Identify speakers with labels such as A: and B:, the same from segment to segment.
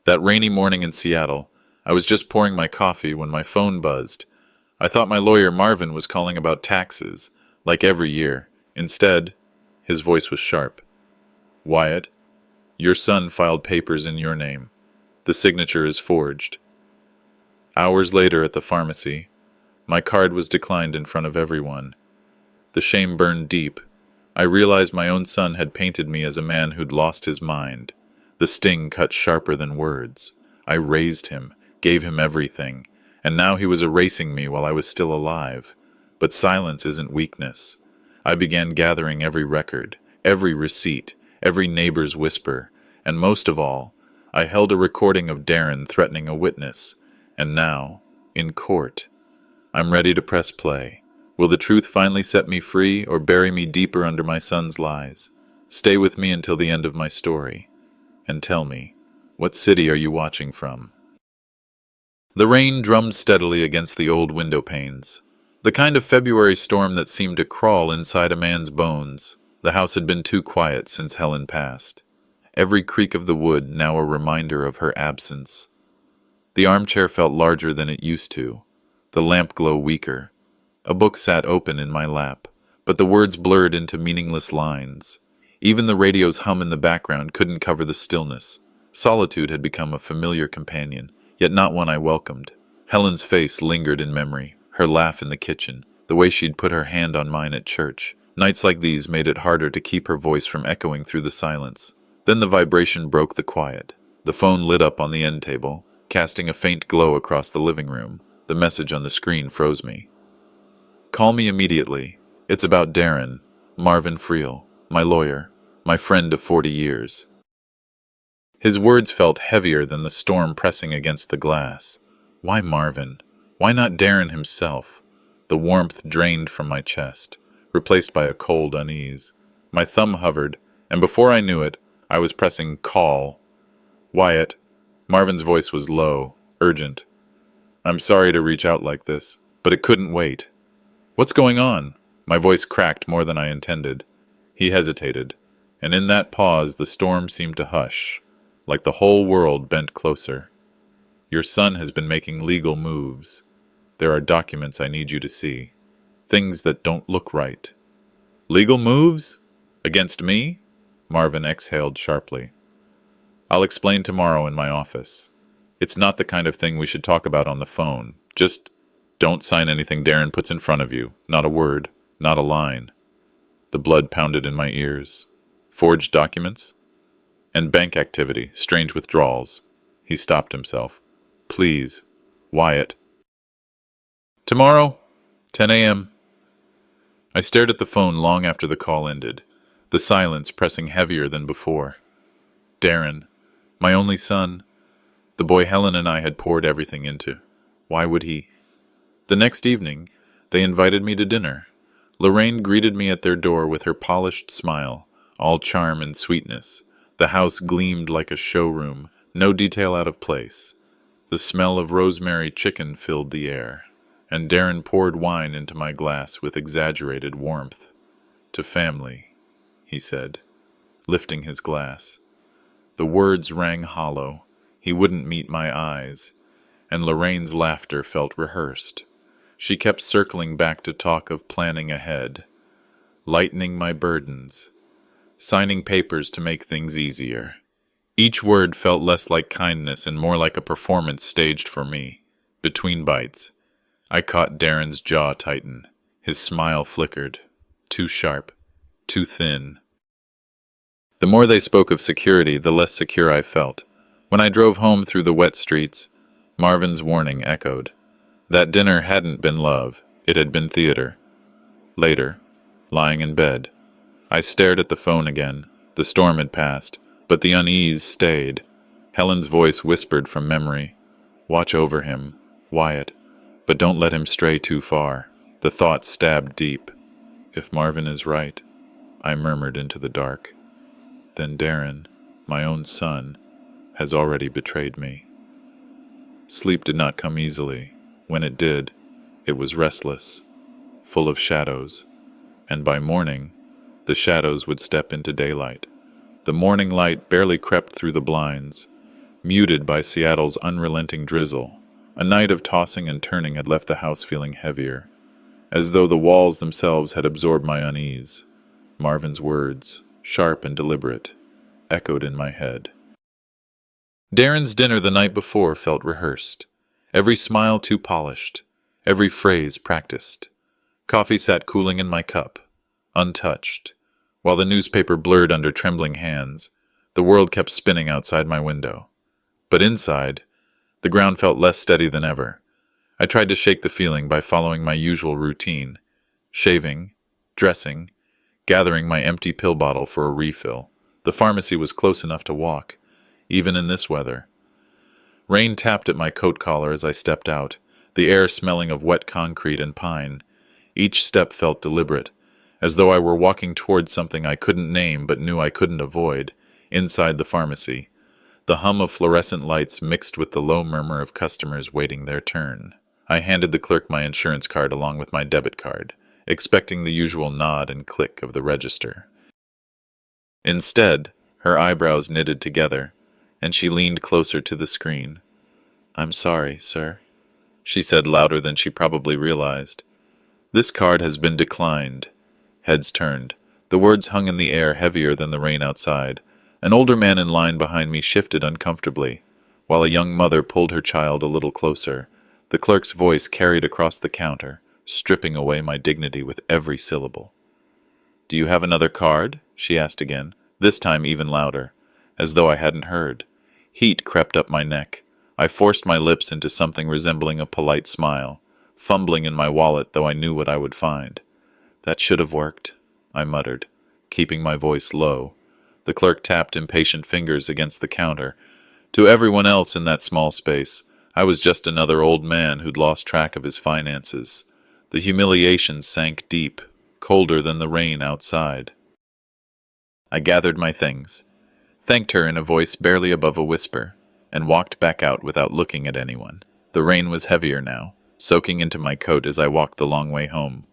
A: That rainy morning in Seattle, I was just pouring my coffee when my phone buzzed. I thought my lawyer Marvin was calling about taxes, like every year. Instead, his voice was sharp. "Wyatt, your son filed papers in your name. The signature is forged." Hours later at the pharmacy, my card was declined in front of everyone. The shame burned deep. I realized my own son had painted me as a man who'd lost his mind. The sting cut sharper than words. I raised him, gave him everything, and now he was erasing me while I was still alive. But silence isn't weakness. I began gathering every record, every receipt, every neighbor's whisper, and most of all, I held a recording of Darren threatening a witness. And now, in court, I'm ready to press play. Will the truth finally set me free or bury me deeper under my son's lies? Stay with me until the end of my story. And tell me, what city are you watching from? The rain drummed steadily against the old window panes. The kind of February storm that seemed to crawl inside a man's bones. The house had been too quiet since Helen passed. Every creak of the wood now a reminder of her absence. The armchair felt larger than it used to, the lamp glow weaker. A book sat open in my lap, but the words blurred into meaningless lines. Even the radio's hum in the background couldn't cover the stillness. Solitude had become a familiar companion, yet not one I welcomed. Helen's face lingered in memory, her laugh in the kitchen, the way she'd put her hand on mine at church. Nights like these made it harder to keep her voice from echoing through the silence. Then the vibration broke the quiet. The phone lit up on the end table, casting a faint glow across the living room. The message on the screen froze me. "Call me immediately. It's about Darren, Marvin Friel, my lawyer, my friend of 40 years. His words felt heavier than the storm pressing against the glass. Why Marvin? Why not Darren himself? The warmth drained from my chest, replaced by a cold unease. My thumb hovered, and before I knew it, I was pressing call. "Wyatt." Marvin's voice was low, urgent. "I'm sorry to reach out like this, but it couldn't wait." "What's going on?" My voice cracked more than I intended. He hesitated, and in that pause the storm seemed to hush, like the whole world bent closer. "Your son has been making legal moves. There are documents I need you to see. Things that don't look right." "Legal moves? Against me?" Marvin exhaled sharply. "I'll explain tomorrow in my office. It's not the kind of thing we should talk about on the phone. Just don't sign anything Darren puts in front of you. Not a word, not a line." The blood pounded in my ears. Forged documents? And bank activity, strange withdrawals. He stopped himself. "Please, Wyatt." "Tomorrow, 10 a.m. I stared at the phone long after the call ended, the silence pressing heavier than before. Darren, my only son, the boy Helen and I had poured everything into. Why would he? The next evening, they invited me to dinner. Lorraine greeted me at their door with her polished smile, all charm and sweetness. The house gleamed like a showroom, no detail out of place. The smell of rosemary chicken filled the air, and Darren poured wine into my glass with exaggerated warmth. "To family," he said, lifting his glass. The words rang hollow. He wouldn't meet my eyes, and Lorraine's laughter felt rehearsed. She kept circling back to talk of planning ahead, lightening my burdens, signing papers to make things easier. Each word felt less like kindness and more like a performance staged for me. Between bites, I caught Darren's jaw tighten. His smile flickered. Too sharp, too thin. The more they spoke of security, the less secure I felt. When I drove home through the wet streets, Marvin's warning echoed. That dinner hadn't been love, it had been theater. Later, lying in bed, I stared at the phone again. The storm had passed, but the unease stayed. Helen's voice whispered from memory. "Watch over him, Wyatt, but don't let him stray too far." The thought stabbed deep. If Marvin is right, I murmured into the dark, then Darren, my own son, has already betrayed me. Sleep did not come easily. When it did, it was restless, full of shadows, and by morning, the shadows would step into daylight. The morning light barely crept through the blinds, muted by Seattle's unrelenting drizzle. A night of tossing and turning had left the house feeling heavier, as though the walls themselves had absorbed my unease. Marvin's words, sharp and deliberate, echoed in my head. Darren's dinner the night before felt rehearsed, every smile too polished, every phrase practiced. Coffee sat cooling in my cup, untouched, while the newspaper blurred under trembling hands. The world kept spinning outside my window. But inside, the ground felt less steady than ever. I tried to shake the feeling by following my usual routine, shaving, dressing, gathering my empty pill bottle for a refill. The pharmacy was close enough to walk, even in this weather. Rain tapped at my coat collar as I stepped out, the air smelling of wet concrete and pine. Each step felt deliberate, as though I were walking towards something I couldn't name but knew I couldn't avoid. Inside the pharmacy, the hum of fluorescent lights mixed with the low murmur of customers waiting their turn. I handed the clerk my insurance card along with my debit card, expecting the usual nod and click of the register. Instead, her eyebrows knitted together, and she leaned closer to the screen. "I'm sorry, sir," she said louder than she probably realized. "This card has been declined." Heads turned. The words hung in the air heavier than the rain outside. An older man in line behind me shifted uncomfortably, while a young mother pulled her child a little closer. The clerk's voice carried across the counter, stripping away my dignity with every syllable. "Do you have another card?" she asked again, this time even louder, as though I hadn't heard. Heat crept up my neck. I forced my lips into something resembling a polite smile, fumbling in my wallet though I knew what I would find. "That should have worked," I muttered, keeping my voice low. The clerk tapped impatient fingers against the counter. To everyone else in that small space, I was just another old man who'd lost track of his finances. The humiliation sank deep, colder than the rain outside. I gathered my things, thanked her in a voice barely above a whisper, and walked back out without looking at anyone. The rain was heavier now, soaking into my coat as I walked the long way home.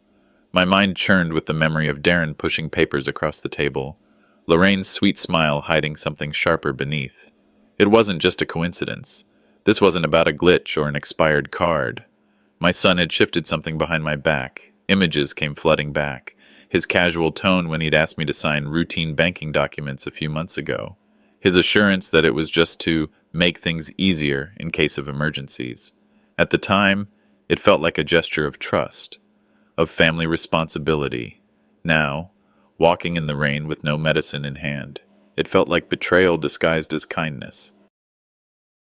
A: My mind churned with the memory of Darren pushing papers across the table, Lorraine's sweet smile hiding something sharper beneath. It wasn't just a coincidence. This wasn't about a glitch or an expired card. My son had shifted something behind my back. Images came flooding back. His casual tone when he'd asked me to sign routine banking documents a few months ago. His assurance that it was just to make things easier in case of emergencies. At the time, it felt like a gesture of trust, of family responsibility. Now, walking in the rain with no medicine in hand, it felt like betrayal disguised as kindness.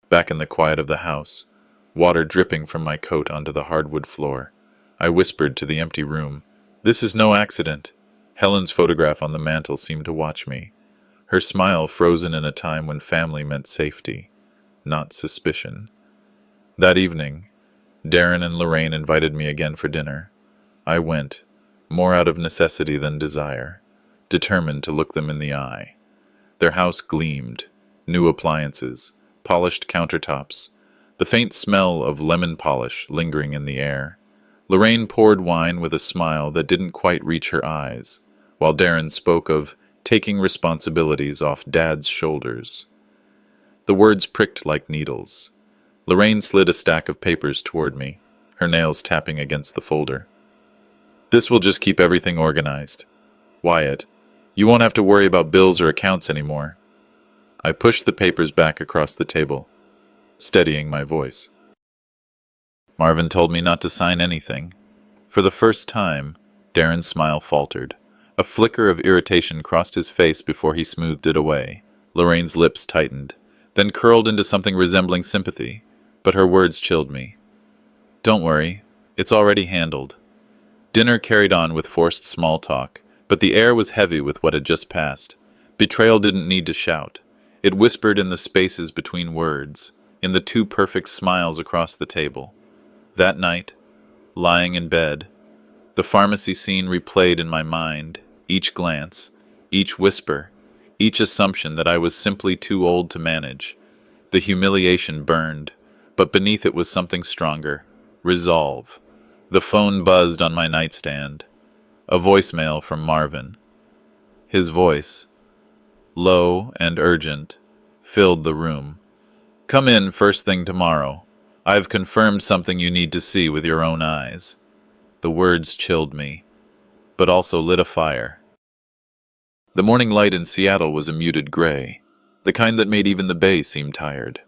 A: Back in the quiet of the house, water dripping from my coat onto the hardwood floor, I whispered to the empty room, "This is no accident." Helen's photograph on the mantel seemed to watch me, her smile frozen in a time when family meant safety, not suspicion. That evening, Darren and Lorraine invited me again for dinner. I went, more out of necessity than desire, determined to look them in the eye. Their house gleamed, new appliances, polished countertops, the faint smell of lemon polish lingering in the air. Lorraine poured wine with a smile that didn't quite reach her eyes, while Darren spoke of taking responsibilities off Dad's shoulders. The words pricked like needles. Lorraine slid a stack of papers toward me, her nails tapping against the folder. "This will just keep everything organized. Wyatt, you won't have to worry about bills or accounts anymore." I pushed the papers back across the table, steadying my voice. "Marvin told me not to sign anything." For the first time, Darren's smile faltered. A flicker of irritation crossed his face before he smoothed it away. Lorraine's lips tightened, then curled into something resembling sympathy, but her words chilled me. "Don't worry, it's already handled." Dinner carried on with forced small talk, but the air was heavy with what had just passed. Betrayal didn't need to shout. It whispered in the spaces between words, in the two perfect smiles across the table. That night, lying in bed, the pharmacy scene replayed in my mind, each glance, each whisper, each assumption that I was simply too old to manage. The humiliation burned, but beneath it was something stronger, resolve. The phone buzzed on my nightstand. A voicemail from Marvin. His voice, low and urgent, filled the room. Come in first thing tomorrow. I have confirmed something you need to see with your own eyes. The words chilled me, but also lit a fire. The morning light in Seattle was a muted gray, the kind that made even the bay seem tired.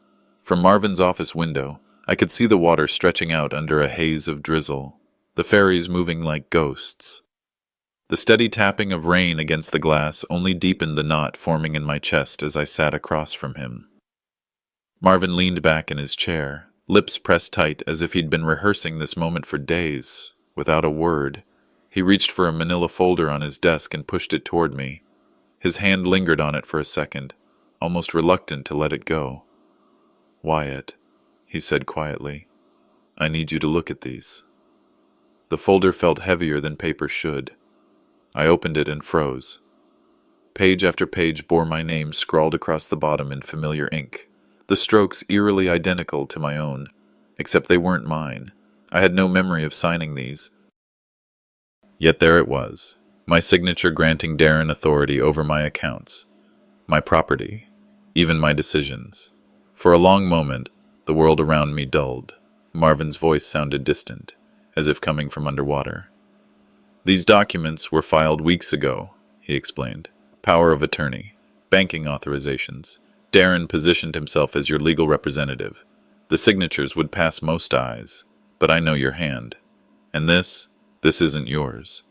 A: From Marvin's office window, I could see the water stretching out under a haze of drizzle, the ferries moving like ghosts. The steady tapping of rain against the glass only deepened the knot forming in my chest as I sat across from him. Marvin leaned back in his chair, lips pressed tight as if he'd been rehearsing this moment for days. Without a word, he reached for a manila folder on his desk and pushed it toward me. His hand lingered on it for a second, almost reluctant to let it go. "Wyatt," he said quietly, "I need you to look at these." The folder felt heavier than paper should. I opened it and froze. Page after page bore my name scrawled across the bottom in familiar ink, the strokes eerily identical to my own, except they weren't mine. I had no memory of signing these. Yet there it was, my signature granting Darren authority over my accounts, my property, even my decisions. For a long moment, the world around me dulled. Marvin's voice sounded distant, as if coming from underwater. "These documents were filed weeks ago," he explained. "Power of attorney, banking authorizations. Darren positioned himself as your legal representative. The signatures would pass most eyes, but I know your hand. And this isn't yours."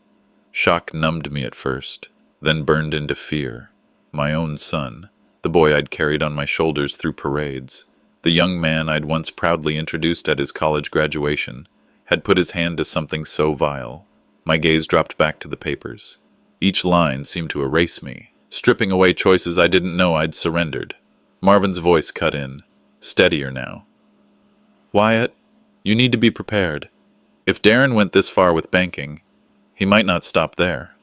A: Shock numbed me at first, then burned into fear. My own son, the boy I'd carried on my shoulders through parades, the young man I'd once proudly introduced at his college graduation, had put his hand to something so vile. My gaze dropped back to the papers. Each line seemed to erase me, stripping away choices I didn't know I'd surrendered. Marvin's voice cut in, steadier now. "Wyatt, you need to be prepared. If Darren went this far with banking, he might not stop there.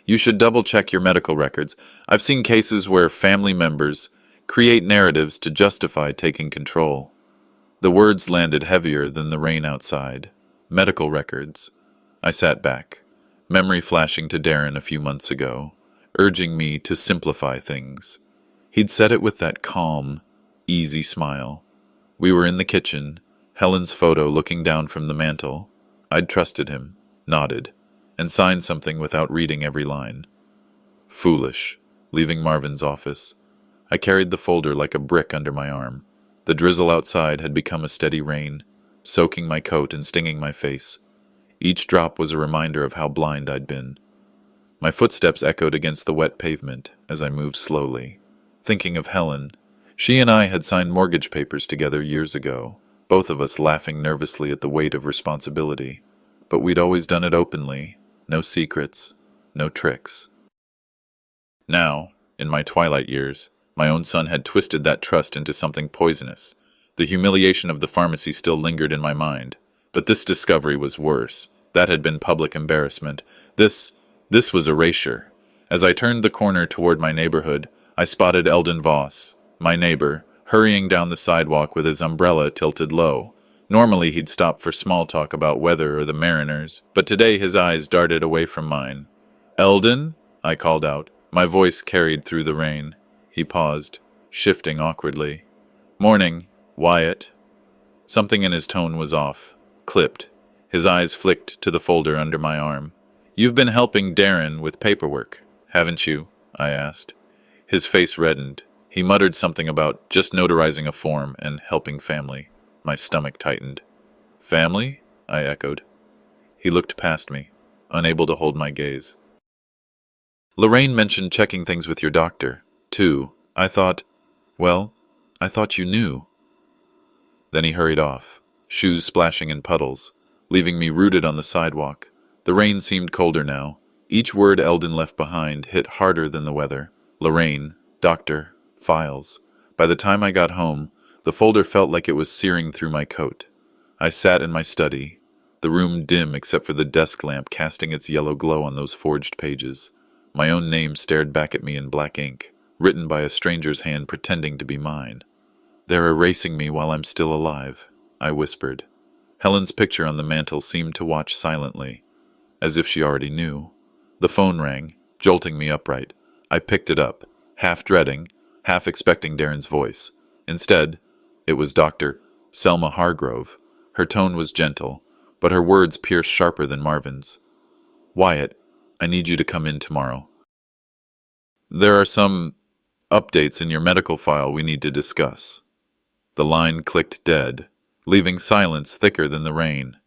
A: You should double-check your medical records. I've seen cases where family members create narratives to justify taking control." The words landed heavier than the rain outside. Medical records. I sat back, memory flashing to Darren a few months ago, urging me to simplify things. He'd said it with that calm, easy smile. We were in the kitchen, Helen's photo looking down from the mantel. I'd trusted him, nodded, and signed something without reading every line. Foolish, leaving Marvin's office. I carried the folder like a brick under my arm. The drizzle outside had become a steady rain, soaking my coat and stinging my face. Each drop was a reminder of how blind I'd been. My footsteps echoed against the wet pavement as I moved slowly, thinking of Helen. She and I had signed mortgage papers together years ago, both of us laughing nervously at the weight of responsibility. But we'd always done it openly, no secrets, no tricks. Now, in my twilight years, my own son had twisted that trust into something poisonous. The humiliation of the pharmacy still lingered in my mind, but this discovery was worse. That had been public embarrassment. This was erasure. As I turned the corner toward my neighborhood, I spotted Eldon Voss, my neighbor, hurrying down the sidewalk with his umbrella tilted low. Normally he'd stop for small talk about weather or the Mariners, but today his eyes darted away from mine. "Eldon?" I called out, my voice carried through the rain. He paused, shifting awkwardly. "Morning, Wyatt." Something in his tone was off, clipped. His eyes flicked to the folder under my arm. "You've been helping Darren with paperwork, haven't you?" I asked. His face reddened. He muttered something about just notarizing a form and helping family. My stomach tightened. "Family?" I echoed. He looked past me, unable to hold my gaze. "Lorraine mentioned checking things with your doctor, too. I thought you knew." Then he hurried off, shoes splashing in puddles, leaving me rooted on the sidewalk. The rain seemed colder now. Each word Eldon left behind hit harder than the weather. Lorraine, doctor, files. By the time I got home, the folder felt like it was searing through my coat. I sat in my study, the room dim except for the desk lamp casting its yellow glow on those forged pages. My own name stared back at me in black ink, written by a stranger's hand pretending to be mine. "They're erasing me while I'm still alive," I whispered. Helen's picture on the mantel seemed to watch silently, as if she already knew. The phone rang, jolting me upright. I picked it up, half dreading, half expecting Darren's voice. Instead, it was Dr. Selma Hargrove. Her tone was gentle, but her words pierced sharper than Marvin's. Wyatt, I need you to come in tomorrow. There are some updates in your medical file we need to discuss. The line clicked dead, leaving silence thicker than the rain.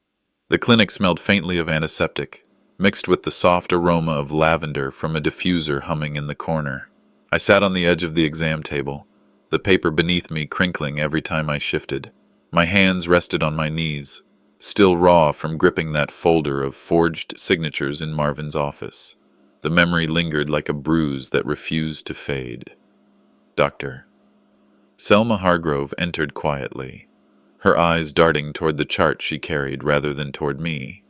A: The clinic smelled faintly of antiseptic, mixed with the soft aroma of lavender from a diffuser humming in the corner. I sat on the edge of the exam table, the paper beneath me crinkling every time I shifted. My hands rested on my knees, still raw from gripping that folder of forged signatures in Marvin's office. The memory lingered like a bruise that refused to fade. Doctor. Selma Hargrove entered quietly, her eyes darting toward the chart she carried rather than toward me.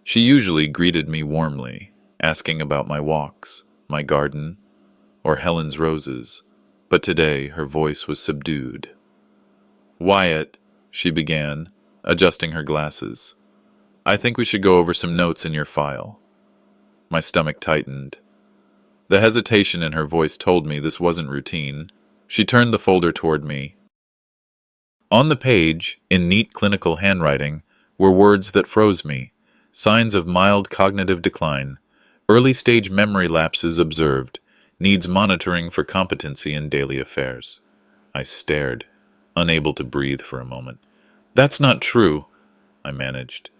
A: She usually greeted me warmly, asking about my walks, my garden, or Helen's roses, but today her voice was subdued. Wyatt, she began, adjusting her glasses. I think we should go over some notes in your file. My stomach tightened. The hesitation in her voice told me this wasn't routine. She turned the folder toward me. On the page, in neat clinical handwriting, were words that froze me. Signs of mild cognitive decline. Early-stage memory lapses observed. Needs monitoring for competency in daily affairs. I stared, unable to breathe for a moment. That's not true, I managed.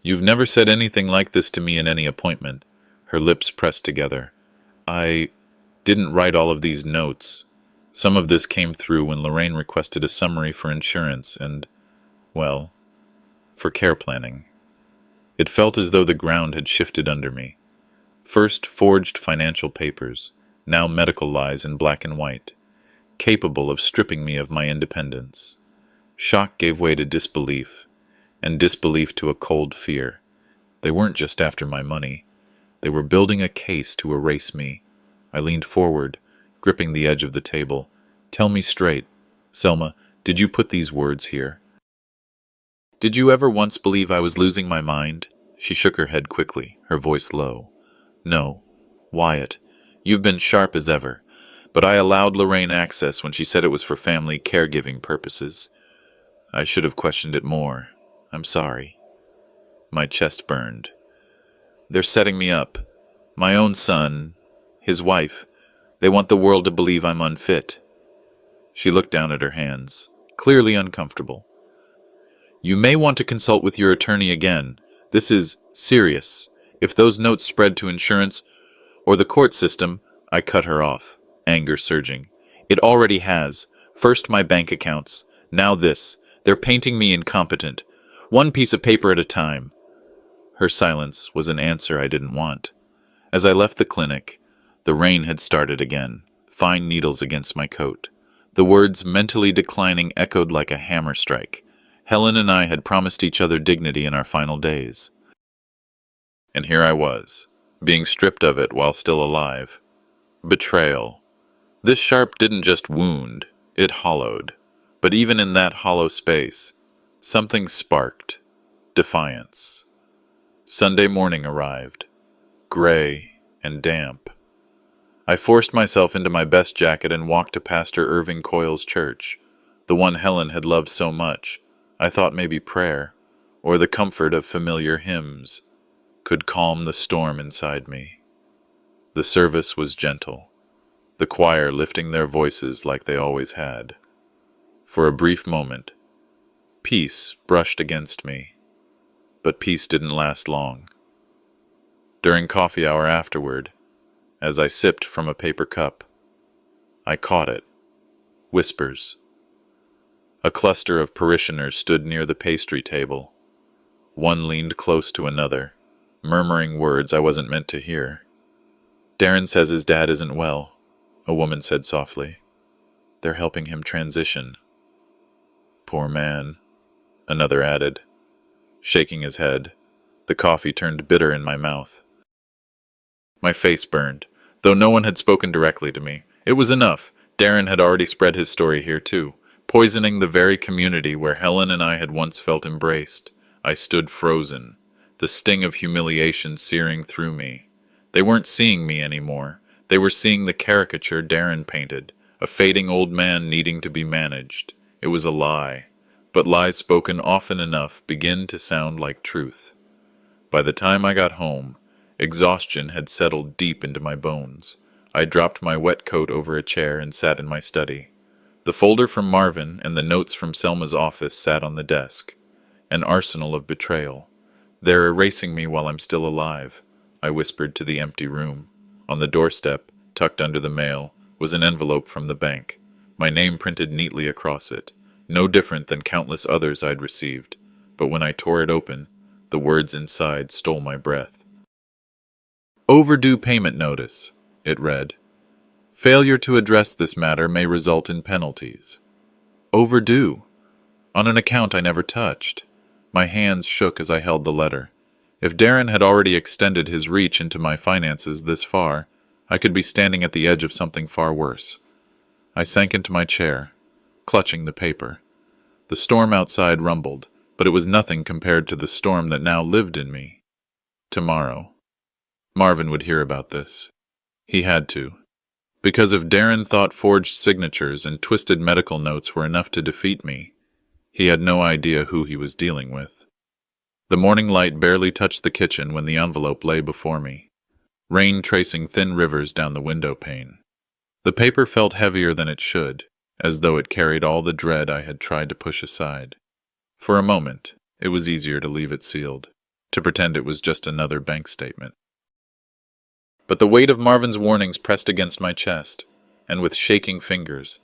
A: You've never said anything like this to me in any appointment. Her lips pressed together. I didn't write all of these notes. Some of this came through when Lorraine requested a summary for insurance and, well, for care planning. It felt as though the ground had shifted under me. First forged financial papers, now medical lies in black and white, capable of stripping me of my independence. Shock gave way to disbelief, and disbelief to a cold fear. They weren't just after my money. They were building a case to erase me. I leaned forward, gripping the edge of the table. Tell me straight, Selma, did you put these words here? Did you ever once believe I was losing my mind? She shook her head quickly, her voice low. No, Wyatt, you've been sharp as ever, but I allowed Lorraine access when she said it was for family caregiving purposes. I should have questioned it more. I'm sorry. My chest burned. They're setting me up. My own son, his wife. They want the world to believe I'm unfit. She looked down at her hands, clearly uncomfortable. You may want to consult with your attorney again. This is serious. If those notes spread to insurance or the court system, I cut her off, anger surging. It already has. First my bank accounts, now this. They're painting me incompetent. One piece of paper at a time. Her silence was an answer I didn't want. As I left the clinic, the rain had started again, fine needles against my coat. The words mentally declining echoed like a hammer strike. Helen and I had promised each other dignity in our final days. And here I was, being stripped of it while still alive. Betrayal. This sharp didn't just wound, it hollowed. But even in that hollow space, something sparked. Defiance. Sunday morning arrived, gray and damp. I forced myself into my best jacket and walked to Pastor Irving Coyle's church, the one Helen had loved so much. I thought maybe prayer, or the comfort of familiar hymns, could calm the storm inside me. The service was gentle, the choir lifting their voices like they always had. For a brief moment, peace brushed against me, but peace didn't last long. During coffee hour afterward, as I sipped from a paper cup, I caught it. Whispers. A cluster of parishioners stood near the pastry table. One leaned close to another, murmuring words I wasn't meant to hear. Darren says his dad isn't well, a woman said softly. They're helping him transition. Poor man, another added, shaking his head. The coffee turned bitter in my mouth. My face burned, though no one had spoken directly to me. It was enough. Darren had already spread his story here too, poisoning the very community where Helen and I had once felt embraced. I stood frozen, the sting of humiliation searing through me. They weren't seeing me anymore. They were seeing the caricature Darren painted, A fading old man needing to be managed. It was a lie. But lies spoken often enough begin to sound like truth. By the time I got home, exhaustion had settled deep into my bones. I dropped my wet coat over a chair and sat in my study. The folder from Marvin and the notes from Selma's office sat on the desk. An arsenal of betrayal. They're erasing me while I'm still alive, I whispered to the empty room. On the doorstep, tucked under the mail, was an envelope from the bank, my name printed neatly across it, no different than countless others I'd received. But when I tore it open, the words inside stole my breath. Overdue payment notice, it read. Failure to address this matter may result in penalties. Overdue. On an account I never touched. My hands shook as I held the letter. If Darren had already extended his reach into my finances this far, I could be standing at the edge of something far worse. I sank into my chair, clutching the paper. The storm outside rumbled, but it was nothing compared to the storm that now lived in me. Tomorrow. Marvin would hear about this. He had to. Because if Darren thought forged signatures and twisted medical notes were enough to defeat me, he had no idea who he was dealing with. The morning light barely touched the kitchen when the envelope lay before me, rain tracing thin rivers down the window pane. The paper felt heavier than it should, as though it carried all the dread I had tried to push aside. For a moment, it was easier to leave it sealed, to pretend it was just another bank statement. But the weight of Marvin's warnings pressed against my chest, and with shaking fingers,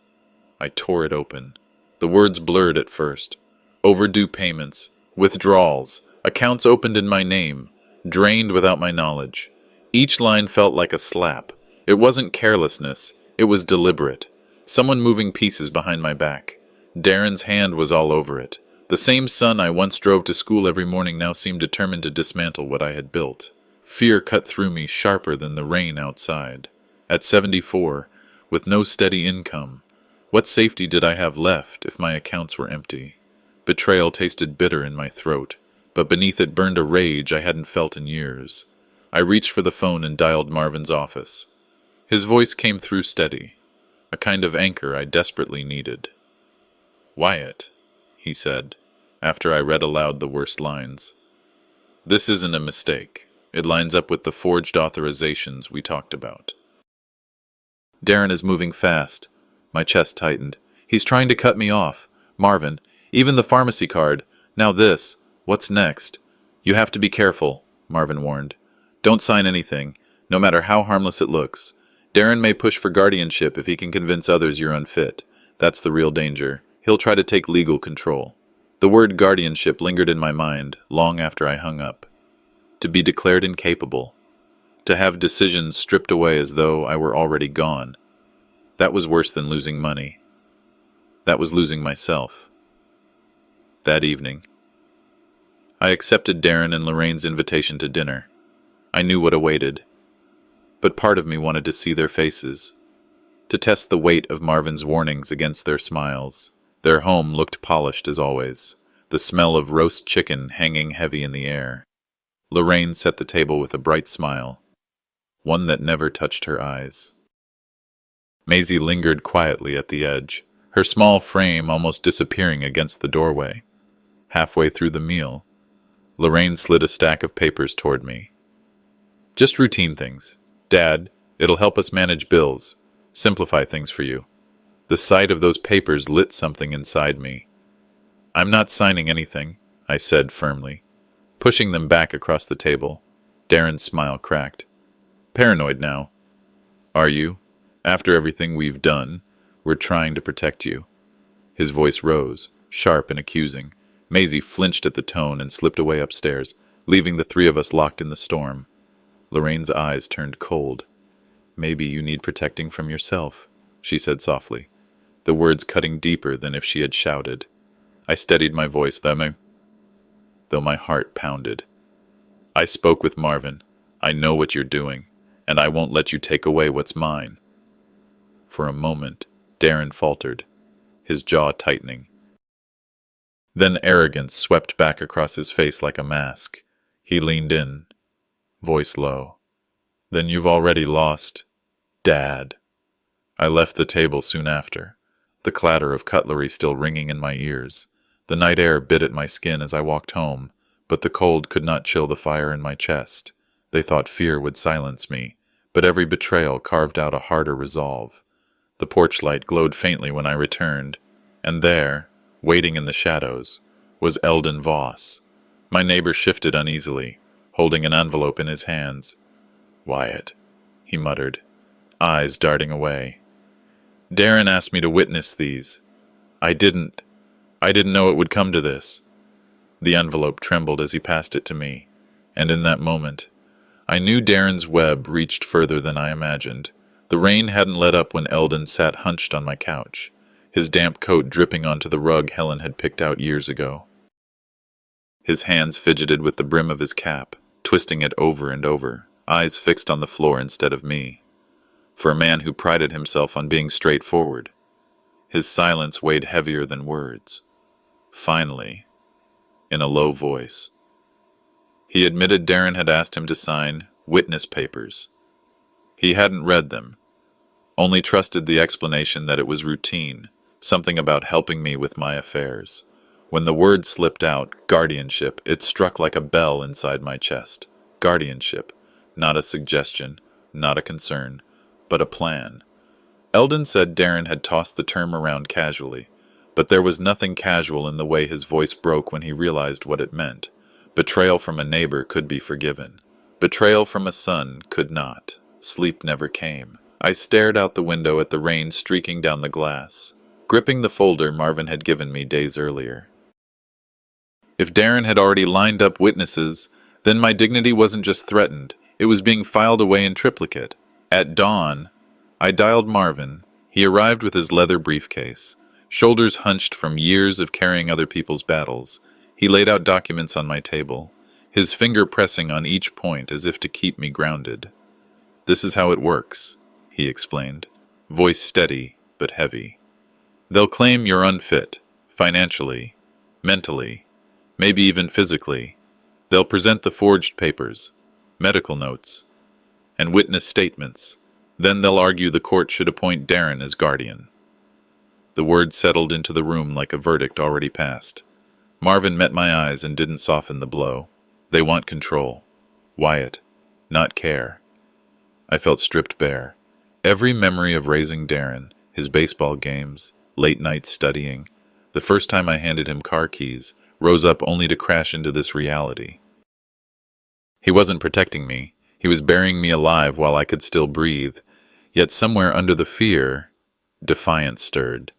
A: I tore it open. The words blurred at first. Overdue payments, withdrawals, accounts opened in my name, drained without my knowledge. Each line felt like a slap. It wasn't carelessness, it was deliberate. Someone moving pieces behind my back. Darren's hand was all over it. The same son I once drove to school every morning now seemed determined to dismantle what I had built. Fear cut through me sharper than the rain outside. At 74, with no steady income, what safety did I have left if my accounts were empty? Betrayal tasted bitter in my throat, but beneath it burned a rage I hadn't felt in years. I reached for the phone and dialed Marvin's office. His voice came through steady, a kind of anchor I desperately needed. "Wyatt," he said, after I read aloud the worst lines. "This isn't a mistake. It lines up with the forged authorizations we talked about." Darren is moving fast. My chest tightened. He's trying to cut me off. Marvin, even the pharmacy card. Now this. What's next? You have to be careful, Marvin warned. Don't sign anything, no matter how harmless it looks. Darren may push for guardianship if he can convince others you're unfit. That's the real danger. He'll try to take legal control. The word guardianship lingered in my mind long after I hung up. To be declared incapable. To have decisions stripped away as though I were already gone. That was worse than losing money. That was losing myself. That evening, I accepted Darren and Lorraine's invitation to dinner. I knew what awaited, but part of me wanted to see their faces, to test the weight of Marvin's warnings against their smiles. Their home looked polished as always, the smell of roast chicken hanging heavy in the air. Lorraine set the table with a bright smile, one that never touched her eyes. Maisie lingered quietly at the edge, her small frame almost disappearing against the doorway. Halfway through the meal, Lorraine slid a stack of papers toward me. "Just routine things. Dad, it'll help us manage bills, simplify things for you." The sight of those papers lit something inside me. "I'm not signing anything," I said firmly, pushing them back across the table. Darren's smile cracked. "Paranoid now." "Are you? After everything we've done, we're trying to protect you." His voice rose, sharp and accusing. Maisie flinched at the tone and slipped away upstairs, leaving the three of us locked in the storm. Lorraine's eyes turned cold. "Maybe you need protecting from yourself," she said softly, the words cutting deeper than if she had shouted. I steadied my voice, though my heart pounded. "I spoke with Marvin. I know what you're doing, and I won't let you take away what's mine." For a moment, Darren faltered, his jaw tightening. Then arrogance swept back across his face like a mask. He leaned in, voice low. "Then you've already lost, Dad." I left the table soon after, the clatter of cutlery still ringing in my ears. The night air bit at my skin as I walked home, but the cold could not chill the fire in my chest. They thought fear would silence me, but every betrayal carved out a harder resolve. The porch light glowed faintly when I returned, and there, waiting in the shadows, was Eldon Voss. My neighbor shifted uneasily, holding an envelope in his hands. "Wyatt," he muttered, eyes darting away. "Darren asked me to witness these. I didn't know it would come to this." The envelope trembled as he passed it to me, and in that moment, I knew Darren's web reached further than I imagined. The rain hadn't let up when Eldon sat hunched on my couch, his damp coat dripping onto the rug Helen had picked out years ago. His hands fidgeted with the brim of his cap, twisting it over and over, eyes fixed on the floor instead of me. For a man who prided himself on being straightforward, his silence weighed heavier than words. Finally, in a low voice, he admitted Darren had asked him to sign witness papers. He hadn't read them, only trusted the explanation that it was routine, something about helping me with my affairs. When the word slipped out, guardianship, it struck like a bell inside my chest. Guardianship, not a suggestion, not a concern, but a plan. Eldon said Darren had tossed the term around casually, but there was nothing casual in the way his voice broke when he realized what it meant. Betrayal from a neighbor could be forgiven. Betrayal from a son could not. Sleep never came. I stared out the window at the rain streaking down the glass, gripping the folder Marvin had given me days earlier. If Darren had already lined up witnesses, then my dignity wasn't just threatened, it was being filed away in triplicate. At dawn, I dialed Marvin. He arrived with his leather briefcase, shoulders hunched from years of carrying other people's battles. He laid out documents on my table, his finger pressing on each point as if to keep me grounded. "This is how it works," he explained, voice steady but heavy. "They'll claim you're unfit, financially, mentally, maybe even physically. They'll present the forged papers, medical notes, and witness statements. Then they'll argue the court should appoint Darren as guardian." The words settled into the room like a verdict already passed. Marvin met my eyes and didn't soften the blow. They want control. Wyatt, not care. I felt stripped bare. Every memory of raising Darren, his baseball games, late nights studying, the first time I handed him car keys, rose up only to crash into this reality. He wasn't protecting me. He was burying me alive while I could still breathe. Yet somewhere under the fear, defiance stirred.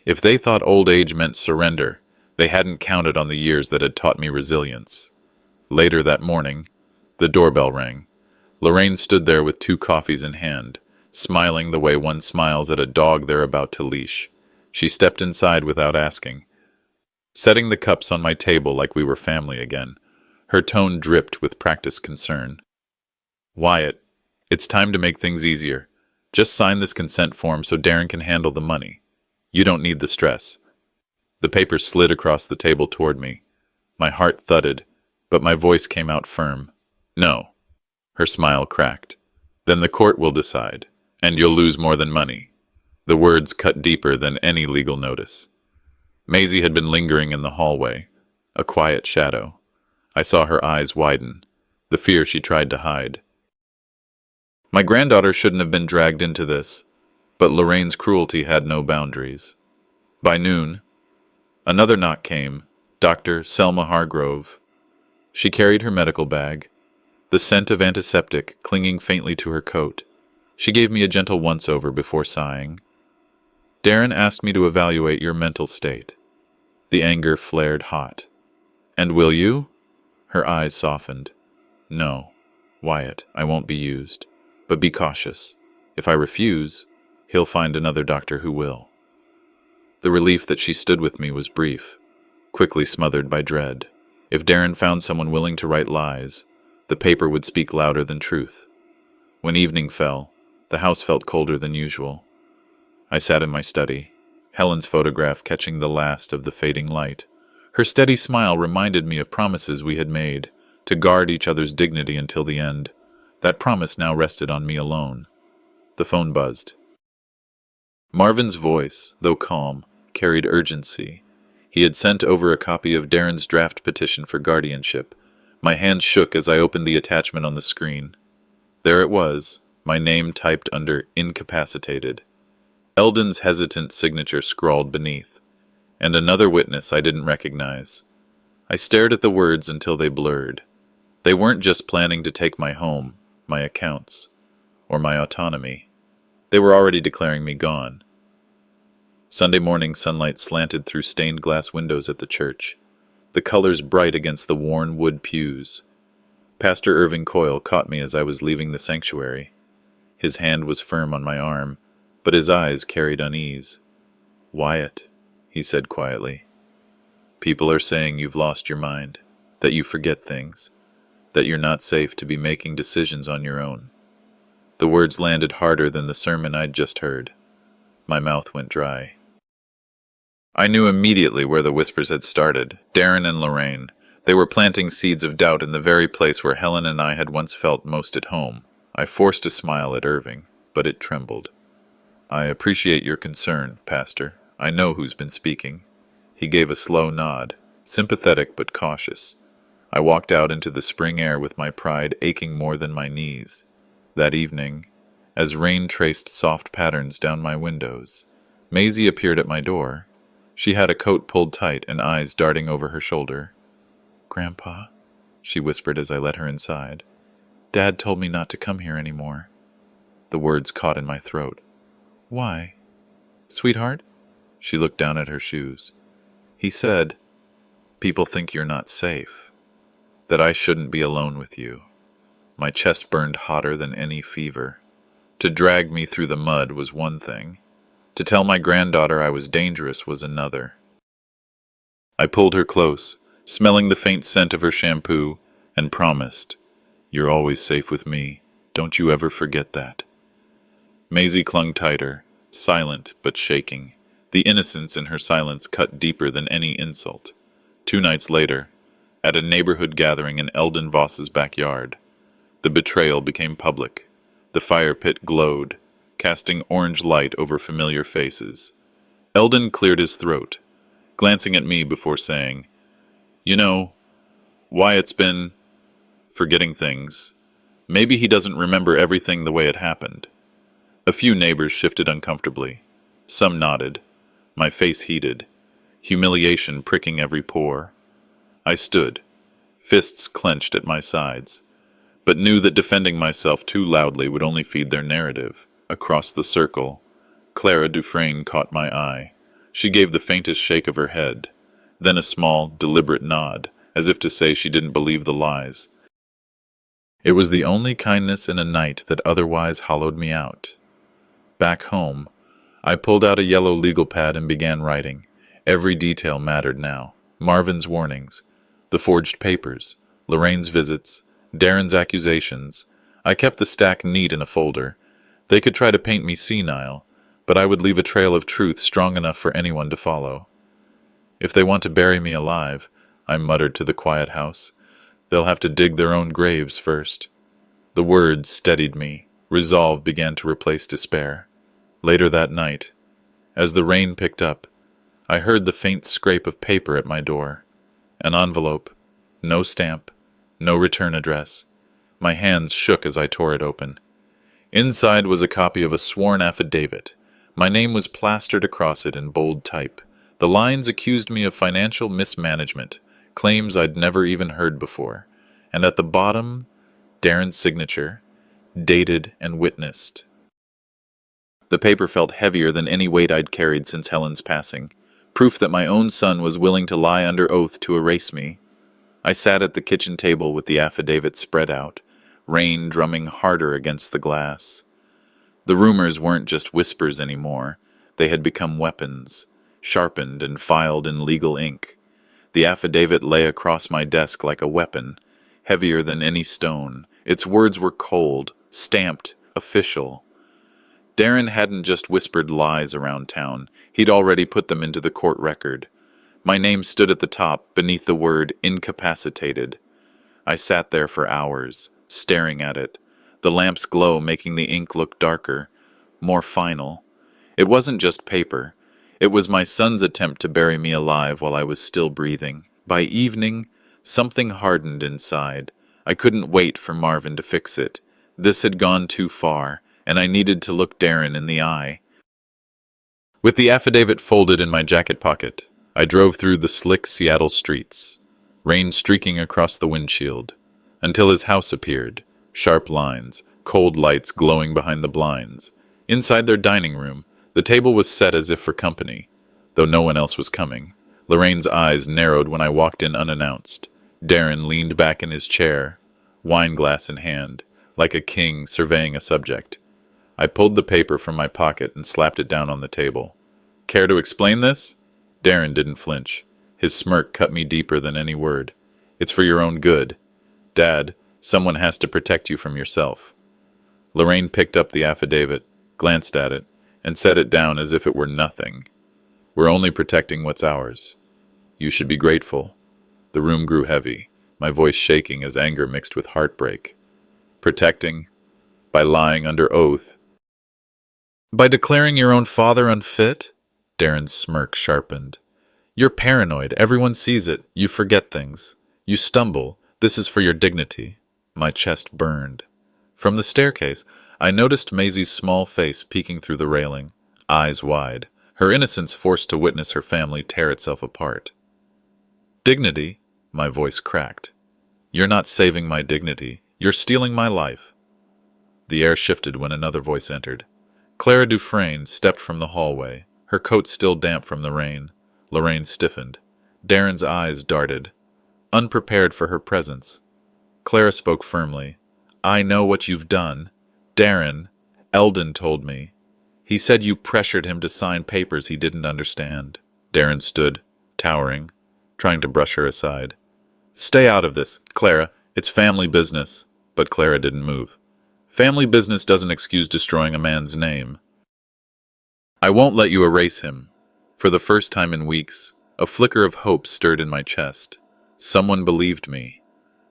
A: If they thought old age meant surrender, they hadn't counted on the years that had taught me resilience. Later that morning, the doorbell rang. Lorraine stood there with 2 coffees in hand, smiling the way one smiles at a dog they're about to leash. She stepped inside without asking, setting the cups on my table like we were family again. Her tone dripped with practiced concern. "Wyatt, it's time to make things easier. Just sign this consent form so Darren can handle the money. You don't need the stress." The paper slid across the table toward me. My heart thudded, but my voice came out firm. "No." Her smile cracked. "Then the court will decide, and you'll lose more than money." The words cut deeper than any legal notice. Maisie had been lingering in the hallway, a quiet shadow. I saw her eyes widen, the fear she tried to hide. My granddaughter shouldn't have been dragged into this, but Lorraine's cruelty had no boundaries. By noon, another knock came, Dr. Selma Hargrove. She carried her medical bag, the scent of antiseptic clinging faintly to her coat. She gave me a gentle once-over before sighing. "Darren asked me to evaluate your mental state." The anger flared hot. "And will you?" Her eyes softened. "No, Wyatt, I won't be used. But be cautious. If I refuse, he'll find another doctor who will." The relief that she stood with me was brief, quickly smothered by dread. If Darren found someone willing to write lies, the paper would speak louder than truth. When evening fell, the house felt colder than usual. I sat in my study, Helen's photograph catching the last of the fading light. Her steady smile reminded me of promises we had made, to guard each other's dignity until the end. That promise now rested on me alone. The phone buzzed. Marvin's voice, though calm, carried urgency. He had sent over a copy of Darren's draft petition for guardianship. My hand shook as I opened the attachment on the screen. There it was, my name typed under incapacitated. Eldon's hesitant signature scrawled beneath, and another witness I didn't recognize. I stared at the words until they blurred. They weren't just planning to take my home, my accounts, or my autonomy. They were already declaring me gone. Sunday morning sunlight slanted through stained glass windows at the church, the colors bright against the worn wood pews. Pastor Irving Coyle caught me as I was leaving the sanctuary. His hand was firm on my arm, but his eyes carried unease. "Wyatt," he said quietly, "people are saying you've lost your mind, that you forget things, that you're not safe to be making decisions on your own." The words landed harder than the sermon I'd just heard. My mouth went dry. I knew immediately where the whispers had started, Darren and Lorraine. They were planting seeds of doubt in the very place where Helen and I had once felt most at home. I forced a smile at Irving, but it trembled. "I appreciate your concern, Pastor. I know who's been speaking." He gave a slow nod, sympathetic but cautious. I walked out into the spring air with my pride aching more than my knees. That evening, as rain traced soft patterns down my windows, Maisie appeared at my door. She had a coat pulled tight and eyes darting over her shoulder. "Grandpa," she whispered as I let her inside, "Dad told me not to come here anymore." The words caught in my throat. "Why? Sweetheart?" She looked down at her shoes. "He said, people think you're not safe, that I shouldn't be alone with you." My chest burned hotter than any fever. To drag me through the mud was one thing. To tell my granddaughter I was dangerous was another. I pulled her close, smelling the faint scent of her shampoo, and promised, "You're always safe with me. Don't you ever forget that." Maisie clung tighter, silent but shaking. The innocence in her silence cut deeper than any insult. 2 nights later, at a neighborhood gathering in Eldon Voss's backyard, the betrayal became public. The fire pit glowed, casting orange light over familiar faces. Eldon cleared his throat, glancing at me before saying, "You know, Wyatt's been forgetting things. Maybe he doesn't remember everything the way it happened." A few neighbors shifted uncomfortably. Some nodded. My face heated, humiliation pricking every pore. I stood, fists clenched at my sides, but knew that defending myself too loudly would only feed their narrative. Across the circle, Clara Dufresne caught my eye. She gave the faintest shake of her head, then a small, deliberate nod, as if to say she didn't believe the lies. It was the only kindness in a night that otherwise hollowed me out. Back home, I pulled out a yellow legal pad and began writing. Every detail mattered now. Marvin's warnings, the forged papers, Lorraine's visits, Darren's accusations. I kept the stack neat in a folder. They could try to paint me senile, but I would leave a trail of truth strong enough for anyone to follow. "If they want to bury me alive," I muttered to the quiet house, "they'll have to dig their own graves first." The words steadied me. Resolve began to replace despair. Later that night, as the rain picked up, I heard the faint scrape of paper at my door. An envelope, no stamp, no return address. My hands shook as I tore it open. Inside was a copy of a sworn affidavit. My name was plastered across it in bold type. The lines accused me of financial mismanagement, claims I'd never even heard before. And at the bottom, Darren's signature, dated and witnessed. The paper felt heavier than any weight I'd carried since Helen's passing. Proof that my own son was willing to lie under oath to erase me. I sat at the kitchen table with the affidavit spread out, rain drumming harder against the glass. The rumors weren't just whispers anymore. They had become weapons, sharpened and filed in legal ink. The affidavit lay across my desk like a weapon, heavier than any stone. Its words were cold, stamped, official. Darren hadn't just whispered lies around town. He'd already put them into the court record. My name stood at the top, beneath the word incapacitated. I sat there for hours, staring at it, the lamp's glow making the ink look darker, more final. It wasn't just paper. It was my son's attempt to bury me alive while I was still breathing. By evening, something hardened inside. I couldn't wait for Marvin to fix it. This had gone too far, and I needed to look Darren in the eye. With the affidavit folded in my jacket pocket, I drove through the slick Seattle streets, rain streaking across the windshield, until his house appeared, sharp lines, cold lights glowing behind the blinds. Inside their dining room, the table was set as if for company, though no one else was coming. Lorraine's eyes narrowed when I walked in unannounced. Darren leaned back in his chair, wine glass in hand, like a king surveying a subject. I pulled the paper from my pocket and slapped it down on the table. Care to explain this? Darren didn't flinch. His smirk cut me deeper than any word. It's for your own good. Dad, someone has to protect you from yourself. Lorraine picked up the affidavit, glanced at it, and set it down as if it were nothing. We're only protecting what's ours. You should be grateful. The room grew heavy, my voice shaking as anger mixed with heartbreak. Protecting? By lying under oath? By declaring your own father unfit? Darren's smirk sharpened. You're paranoid. Everyone sees it. You forget things. You stumble. This is for your dignity. My chest burned. From the staircase, I noticed Maisie's small face peeking through the railing, eyes wide, her innocence forced to witness her family tear itself apart. Dignity? My voice cracked. You're not saving my dignity. You're stealing my life. The air shifted when another voice entered. Clara Dufresne stepped from the hallway, her coat still damp from the rain. Lorraine stiffened. Darren's eyes darted, unprepared for her presence. Clara spoke firmly. I know what you've done. Darren, Eldon told me. He said you pressured him to sign papers he didn't understand. Darren stood, towering, trying to brush her aside. Stay out of this, Clara. It's family business. But Clara didn't move. Family business doesn't excuse destroying a man's name. I won't let you erase him. For the first time in weeks, a flicker of hope stirred in my chest. Someone believed me.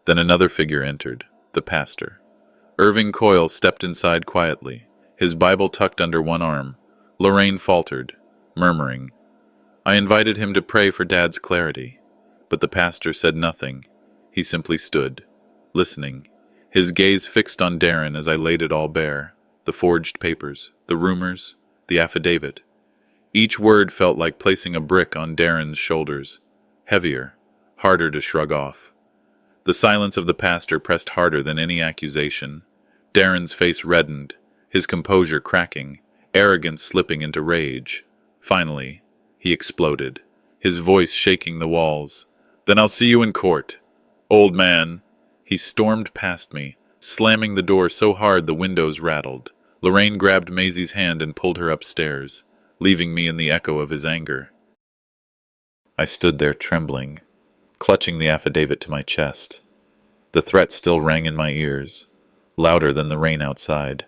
A: Then another figure entered, the pastor. Irving Coyle stepped inside quietly, his Bible tucked under one arm. Lorraine faltered, murmuring. I invited him to pray for Dad's clarity, but the pastor said nothing. He simply stood, listening, his gaze fixed on Darren as I laid it all bare, the forged papers, the rumors, the affidavit. Each word felt like placing a brick on Darren's shoulders, heavier, harder to shrug off. The silence of the pastor pressed harder than any accusation. Darren's face reddened, his composure cracking, arrogance slipping into rage. Finally, he exploded, his voice shaking the walls. Then I'll see you in court. Old man. He stormed past me, slamming the door so hard the windows rattled. Lorraine grabbed Maisie's hand and pulled her upstairs, leaving me in the echo of his anger. I stood there trembling, clutching the affidavit to my chest. The threat still rang in my ears, louder than the rain outside.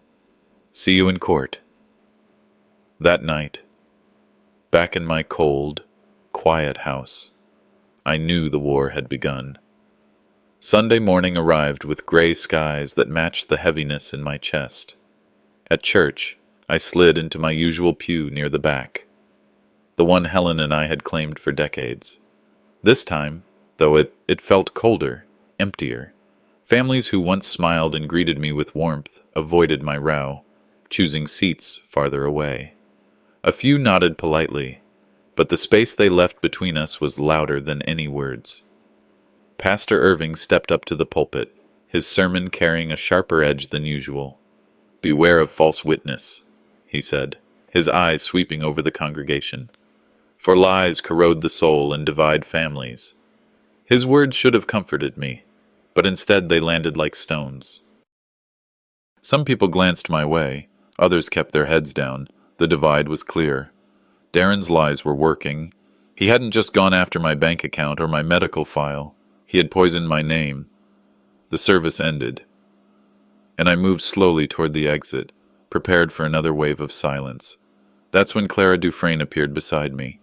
A: See you in court. That night, back in my cold, quiet house, I knew the war had begun. Sunday morning arrived with gray skies that matched the heaviness in my chest. At church, I slid into my usual pew near the back, the one Helen and I had claimed for decades. This time, though, it felt colder, emptier. Families who once smiled and greeted me with warmth avoided my row, choosing seats farther away. A few nodded politely, but the space they left between us was louder than any words. Pastor Irving stepped up to the pulpit, his sermon carrying a sharper edge than usual. Beware of false witness, he said, his eyes sweeping over the congregation. For lies corrode the soul and divide families. His words should have comforted me, but instead they landed like stones. Some people glanced my way, others kept their heads down. The divide was clear. Darren's lies were working. He hadn't just gone after my bank account or my medical file. He had poisoned my name. The service ended, and I moved slowly toward the exit, prepared for another wave of silence. That's when Clara Dufresne appeared beside me.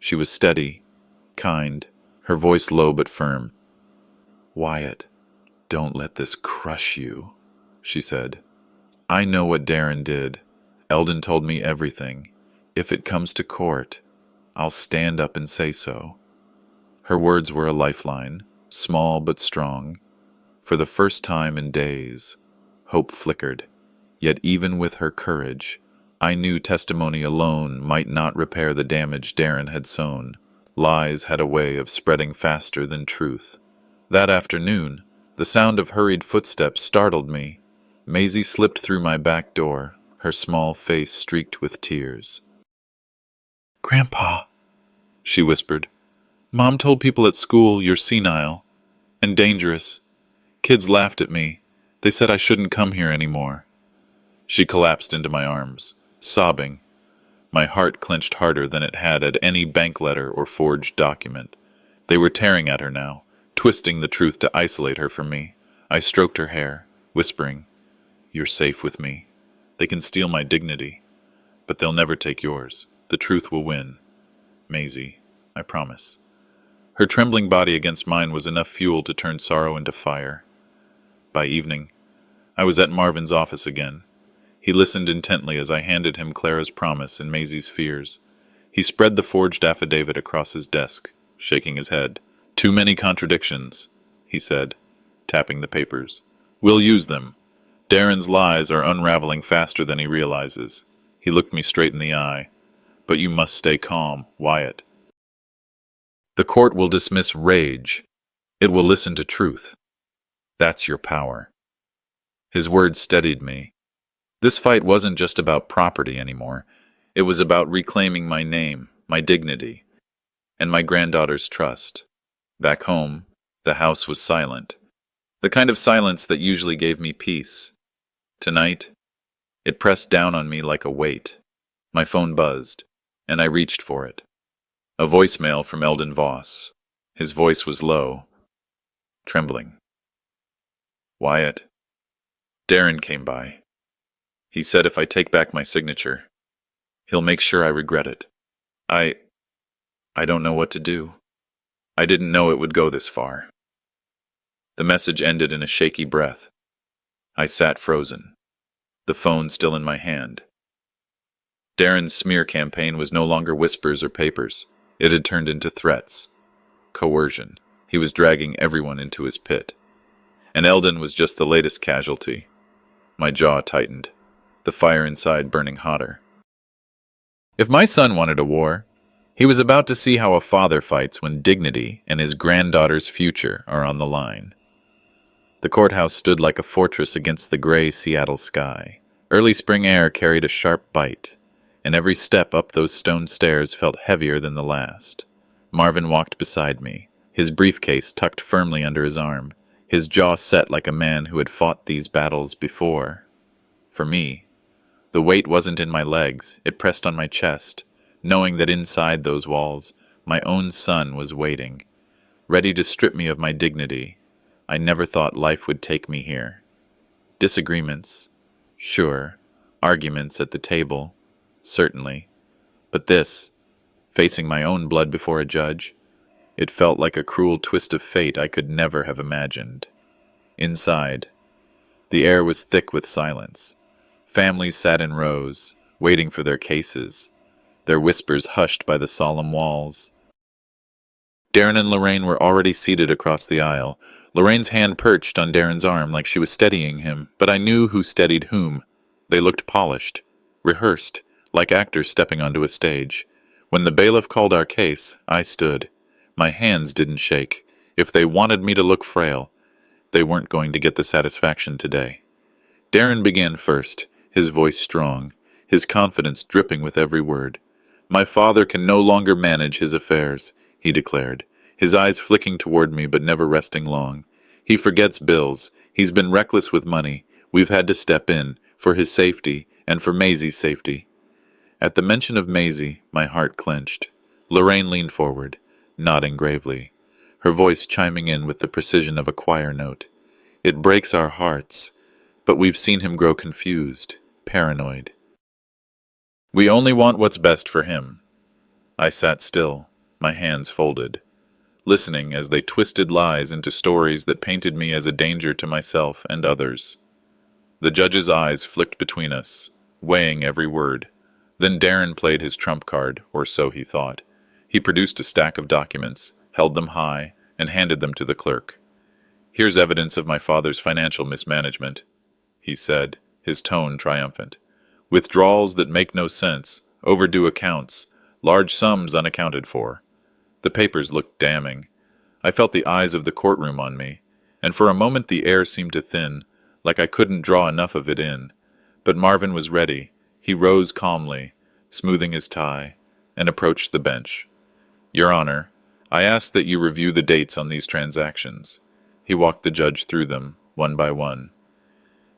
A: She was steady, kind, her voice low but firm. Wyatt, don't let this crush you, she said. I know what Darren did. Eldon told me everything. If it comes to court, I'll stand up and say so. Her words were a lifeline, small but strong. For the first time in days, hope flickered. Yet even with her courage, I knew testimony alone might not repair the damage Darren had sown. Lies had a way of spreading faster than truth. That afternoon, the sound of hurried footsteps startled me. Maisie slipped through my back door, her small face streaked with tears. "Grandpa," she whispered, "Mom told people at school you're senile and dangerous. Kids laughed at me. They said I shouldn't come here anymore." She collapsed into my arms, sobbing. My heart clenched harder than it had at any bank letter or forged document. They were tearing at her now, twisting the truth to isolate her from me. I stroked her hair, whispering, "You're safe with me. They can steal my dignity, but they'll never take yours. The truth will win. Maisie, I promise." Her trembling body against mine was enough fuel to turn sorrow into fire. By evening, I was at Marvin's office again. He listened intently as I handed him Clara's promise and Maisie's fears. He spread the forged affidavit across his desk, shaking his head. "Too many contradictions," he said, tapping the papers. "We'll use them. Darren's lies are unraveling faster than he realizes." He looked me straight in the eye. "But you must stay calm, Wyatt. The court will dismiss rage. It will listen to truth. That's your power." His words steadied me. This fight wasn't just about property anymore. It was about reclaiming my name, my dignity, and my granddaughter's trust. Back home, the house was silent. The kind of silence that usually gave me peace. Tonight, it pressed down on me like a weight. My phone buzzed, and I reached for it. A voicemail from Eldon Voss. His voice was low, trembling. "Wyatt, Darren came by. He said if I take back my signature, he'll make sure I regret it. I don't know what to do. I didn't know it would go this far." The message ended in a shaky breath. I sat frozen, the phone still in my hand. Darren's smear campaign was no longer whispers or papers. It had turned into threats, coercion. He was dragging everyone into his pit. And Eldon was just the latest casualty. My jaw tightened, the fire inside burning hotter. If my son wanted a war, he was about to see how a father fights when dignity and his granddaughter's future are on the line. The courthouse stood like a fortress against the gray Seattle sky. Early spring air carried a sharp bite, and every step up those stone stairs felt heavier than the last. Marvin walked beside me, his briefcase tucked firmly under his arm, his jaw set like a man who had fought these battles before. For me, the weight wasn't in my legs, it pressed on my chest, knowing that inside those walls, my own son was waiting, ready to strip me of my dignity. I never thought life would take me here. Disagreements, sure. Arguments at the table, certainly. But this, facing my own blood before a judge, it felt like a cruel twist of fate I could never have imagined. Inside, the air was thick with silence. Families sat in rows, waiting for their cases, their whispers hushed by the solemn walls. Darren and Lorraine were already seated across the aisle. Lorraine's hand perched on Darren's arm like she was steadying him, but I knew who steadied whom. They looked polished, rehearsed, like actors stepping onto a stage. When the bailiff called our case, I stood. My hands didn't shake. If they wanted me to look frail, they weren't going to get the satisfaction today. Darren began first, his voice strong, his confidence dripping with every word. "My father can no longer manage his affairs," he declared, his eyes flicking toward me but never resting long. "He forgets bills. He's been reckless with money. We've had to step in, for his safety and for Maisie's safety." At the mention of Maisie, my heart clenched. Lorraine leaned forward, nodding gravely, her voice chiming in with the precision of a choir note. "It breaks our hearts, but we've seen him grow confused, paranoid. We only want what's best for him." I sat still, my hands folded, listening as they twisted lies into stories that painted me as a danger to myself and others. The judge's eyes flicked between us, weighing every word. Then Darren played his trump card, or so he thought. He produced a stack of documents, held them high, and handed them to the clerk. "Here's evidence of my father's financial mismanagement," he said, his tone triumphant. "Withdrawals that make no sense, overdue accounts, large sums unaccounted for." The papers looked damning. I felt the eyes of the courtroom on me, and for a moment the air seemed to thin, like I couldn't draw enough of it in. But Marvin was ready. He rose calmly, smoothing his tie, and approached the bench. "Your Honor, I ask that you review the dates on these transactions." He walked the judge through them, one by one.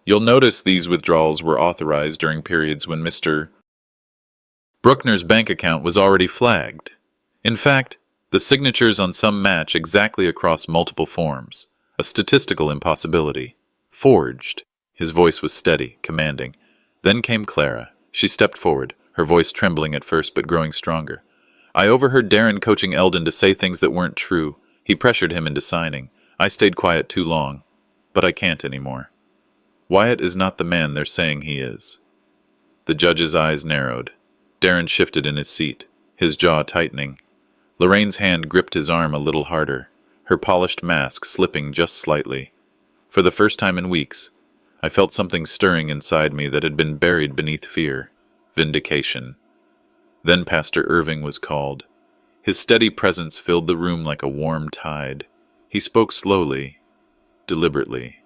A: "You'll notice these withdrawals were authorized during periods when Mr. Bruckner's bank account was already flagged. In fact, the signatures on some match exactly across multiple forms, a statistical impossibility. Forged." His voice was steady, commanding. Then came Clara. She stepped forward, her voice trembling at first but growing stronger. "I overheard Darren coaching Eldon to say things that weren't true. He pressured him into signing. I stayed quiet too long, but I can't anymore. Wyatt is not the man they're saying he is." The judge's eyes narrowed. Darren shifted in his seat, his jaw tightening. Lorraine's hand gripped his arm a little harder, her polished mask slipping just slightly. For the first time in weeks, I felt something stirring inside me that had been buried beneath fear. Vindication. Then Pastor Irving was called. His steady presence filled the room like a warm tide. He spoke slowly, deliberately.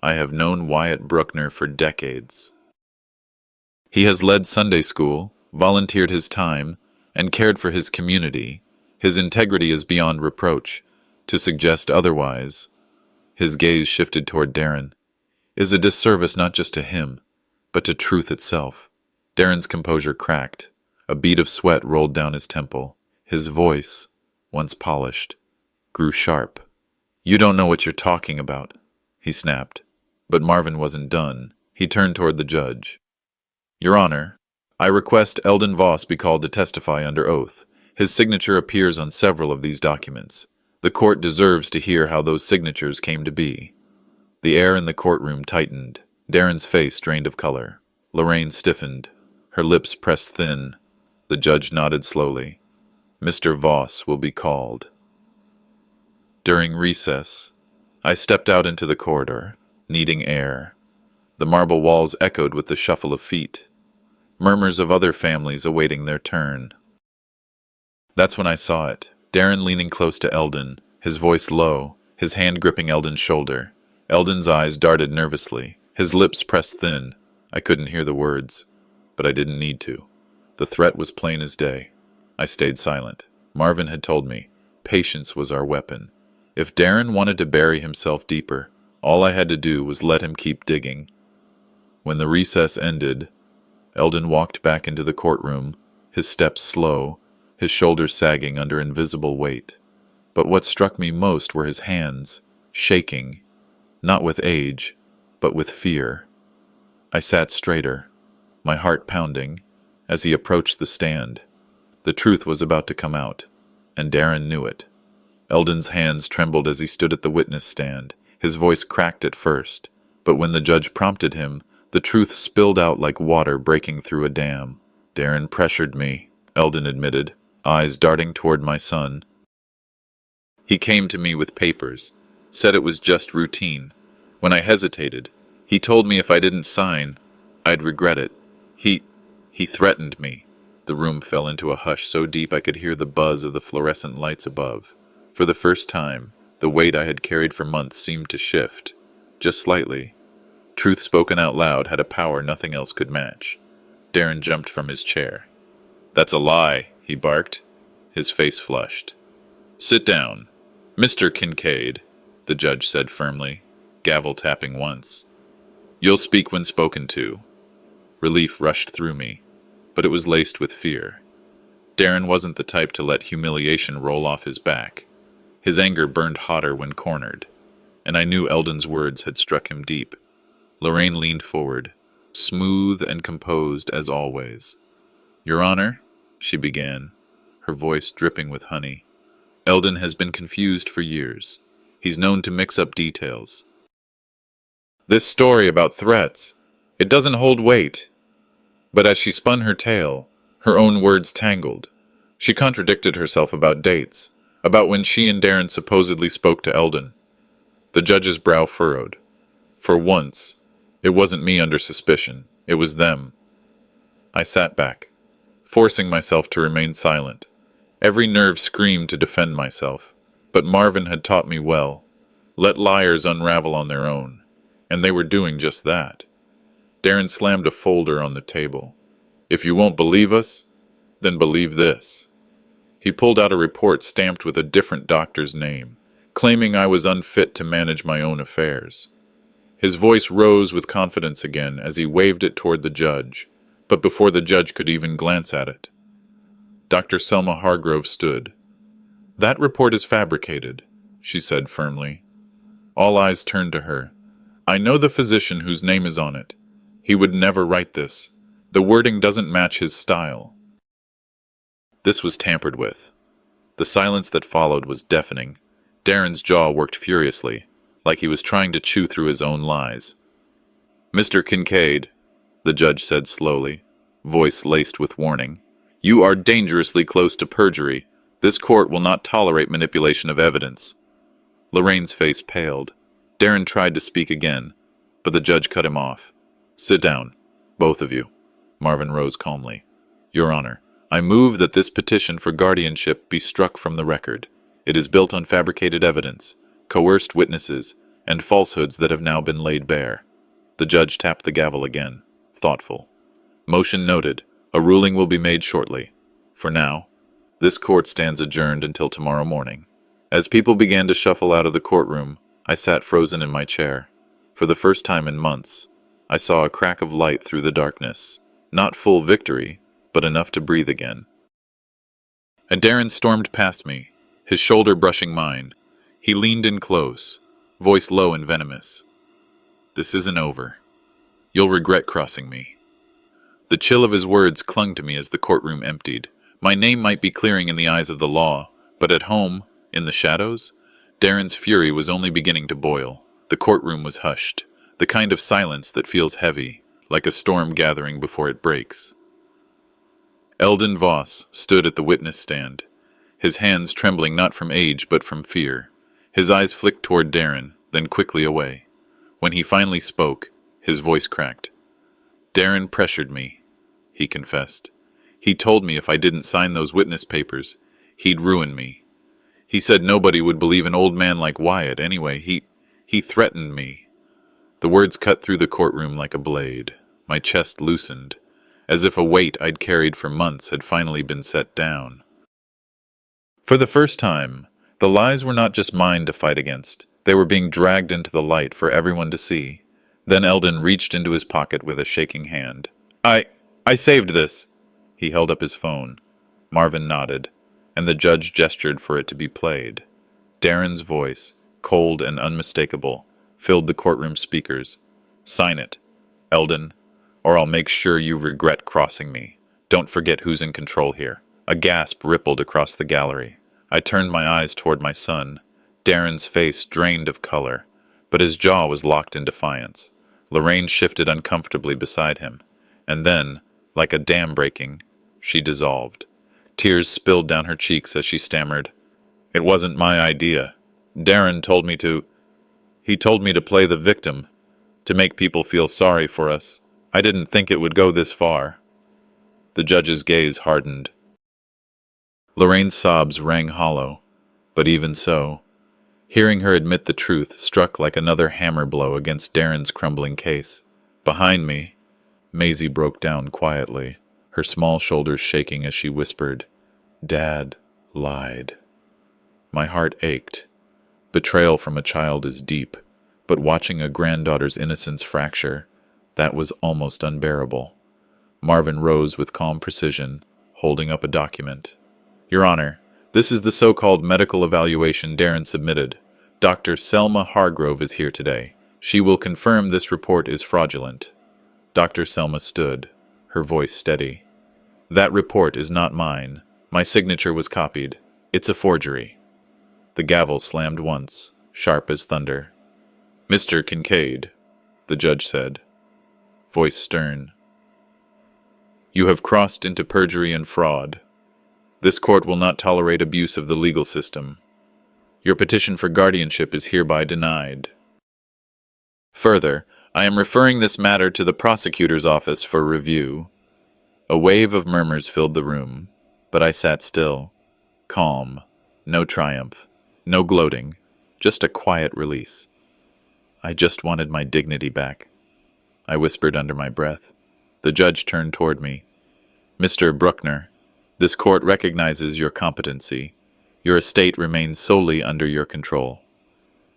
A: "I have known Wyatt Bruckner for decades. He has led Sunday school, volunteered his time, and cared for his community. His integrity is beyond reproach. To suggest otherwise," his gaze shifted toward Darren, "is a disservice not just to him, but to truth itself." Darren's composure cracked. A bead of sweat rolled down his temple. His voice, once polished, grew sharp. "You don't know what you're talking about," he snapped. But Marvin wasn't done. He turned toward the judge. "Your Honor, I request Eldon Voss be called to testify under oath. His signature appears on several of these documents. The court deserves to hear how those signatures came to be." The air in the courtroom tightened. Darren's face drained of color. Lorraine stiffened, her lips pressed thin. The judge nodded slowly. "Mr. Voss will be called." During recess, I stepped out into the corridor, needing air. The marble walls echoed with the shuffle of feet, murmurs of other families awaiting their turn. That's when I saw it. Darren leaning close to Eldon, his voice low, his hand gripping Eldon's shoulder. Eldon's eyes darted nervously, his lips pressed thin. I couldn't hear the words, but I didn't need to. The threat was plain as day. I stayed silent. Marvin had told me, patience was our weapon. If Darren wanted to bury himself deeper, all I had to do was let him keep digging. When the recess ended, Eldon walked back into the courtroom, his steps slow, his shoulders sagging under invisible weight. But what struck me most were his hands, shaking, not with age, but with fear. I sat straighter, my heart pounding, as he approached the stand. The truth was about to come out, and Darren knew it. Eldon's hands trembled as he stood at the witness stand. His voice cracked at first, but when the judge prompted him, the truth spilled out like water breaking through a dam. "Darren pressured me," Eldon admitted, eyes darting toward my son. "He came to me with papers, said it was just routine. When I hesitated, he told me if I didn't sign, I'd regret it. He threatened me." The room fell into a hush so deep I could hear the buzz of the fluorescent lights above. For the first time, the weight I had carried for months seemed to shift, just slightly. Truth spoken out loud had a power nothing else could match. Darren jumped from his chair. "That's a lie," he barked. His face flushed. "Sit down. Mr. Kincaid," the judge said firmly, gavel tapping once. "You'll speak when spoken to." Relief rushed through me, but it was laced with fear. Darren wasn't the type to let humiliation roll off his back. His anger burned hotter when cornered, and I knew Eldon's words had struck him deep. Lorraine leaned forward, smooth and composed as always. "Your Honor," she began, her voice dripping with honey, "Eldon has been confused for years. He's known to mix up details. This story about threats, it doesn't hold weight. But as she spun her tale, her own words tangled. She contradicted herself about dates, about when she and Darren supposedly spoke to Eldon. The judge's brow furrowed. For once, it wasn't me under suspicion, it was them. I sat back, forcing myself to remain silent. Every nerve screamed to defend myself, but Marvin had taught me well. Let liars unravel on their own, and they were doing just that. Darren slammed a folder on the table. If you won't believe us, then believe this. He pulled out a report stamped with a different doctor's name, claiming I was unfit to manage my own affairs. His voice rose with confidence again as he waved it toward the judge, but before the judge could even glance at it, Dr. Selma Hargrove stood. That report is fabricated, she said firmly. All eyes turned to her. I know the physician whose name is on it. He would never write this. The wording doesn't match his style. This was tampered with. The silence that followed was deafening. Darren's jaw worked furiously, like he was trying to chew through his own lies. Mr. Kincaid, the judge said slowly, voice laced with warning, you are dangerously close to perjury. This court will not tolerate manipulation of evidence. Lorraine's face paled. Darren tried to speak again, but the judge cut him off. Sit down, both of you. Marvin rose calmly. Your Honor, I move that this petition for guardianship be struck from the record. It is built on fabricated evidence, coerced witnesses, and falsehoods that have now been laid bare. The judge tapped the gavel again, thoughtful. Motion noted. A ruling will be made shortly. For now, this court stands adjourned until tomorrow morning. As people began to shuffle out of the courtroom, I sat frozen in my chair. For the first time in months, I saw a crack of light through the darkness. Not full victory, but enough to breathe again. And Darren stormed past me, his shoulder brushing mine. He leaned in close, voice low and venomous. This isn't over. You'll regret crossing me. The chill of his words clung to me as the courtroom emptied. My name might be clearing in the eyes of the law, but at home, in the shadows, Darren's fury was only beginning to boil. The courtroom was hushed, the kind of silence that feels heavy, like a storm gathering before it breaks. Eldon Voss stood at the witness stand, his hands trembling not from age but from fear. His eyes flicked toward Darren, then quickly away. When he finally spoke, his voice cracked. Darren pressured me, he confessed. He told me if I didn't sign those witness papers, he'd ruin me. He said nobody would believe an old man like Wyatt anyway. He threatened me. The words cut through the courtroom like a blade. My chest loosened, as if a weight I'd carried for months had finally been set down. For the first time, the lies were not just mine to fight against. They were being dragged into the light for everyone to see. Then Eldon reached into his pocket with a shaking hand. I saved this. He held up his phone. Marvin nodded, and the judge gestured for it to be played. Darren's voice, cold and unmistakable, filled the courtroom speakers. Sign it, Eldon, or I'll make sure you regret crossing me. Don't forget who's in control here. A gasp rippled across the gallery. I turned my eyes toward my son. Darren's face drained of color, but his jaw was locked in defiance. Lorraine shifted uncomfortably beside him, and then, like a dam breaking, she dissolved. Tears spilled down her cheeks as she stammered, It wasn't my idea. Darren told me to... He told me to play the victim, to make people feel sorry for us. I didn't think it would go this far. The judge's gaze hardened. Lorraine's sobs rang hollow, but even so, hearing her admit the truth struck like another hammer blow against Darren's crumbling case. Behind me, Maisie broke down quietly, her small shoulders shaking as she whispered, Dad lied. My heart ached. Betrayal from a child is deep, but watching a granddaughter's innocence fracture, that was almost unbearable. Marvin rose with calm precision, holding up a document. Your Honor, this is the so-called medical evaluation Darren submitted. Dr. Selma Hargrove is here today. She will confirm this report is fraudulent. Dr. Selma stood, her voice steady. That report is not mine. My signature was copied. It's a forgery. The gavel slammed once, sharp as thunder. Mr. Kincaid, the judge said, voice stern. You have crossed into perjury and fraud. This court will not tolerate abuse of the legal system. Your petition for guardianship is hereby denied. Further, I am referring this matter to the prosecutor's office for review. A wave of murmurs filled the room, but I sat still, calm, no triumph, no gloating, just a quiet release. I just wanted my dignity back. I whispered under my breath. The judge turned toward me. Mr. Bruckner, this court recognizes your competency. Your estate remains solely under your control.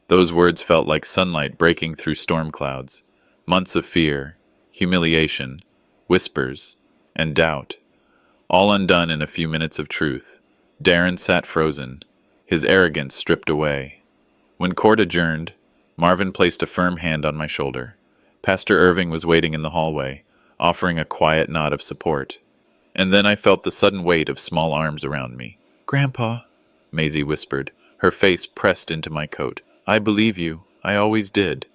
A: Those words felt like sunlight breaking through storm clouds. Months of fear, humiliation, whispers, and doubt, all undone in a few minutes of truth. Darren sat frozen, his arrogance stripped away. When court adjourned, Marvin placed a firm hand on my shoulder. Pastor Irving was waiting in the hallway, offering a quiet nod of support. And then I felt the sudden weight of small arms around me. "Grandpa," Maisie whispered, her face pressed into my coat. "I believe you. I always did."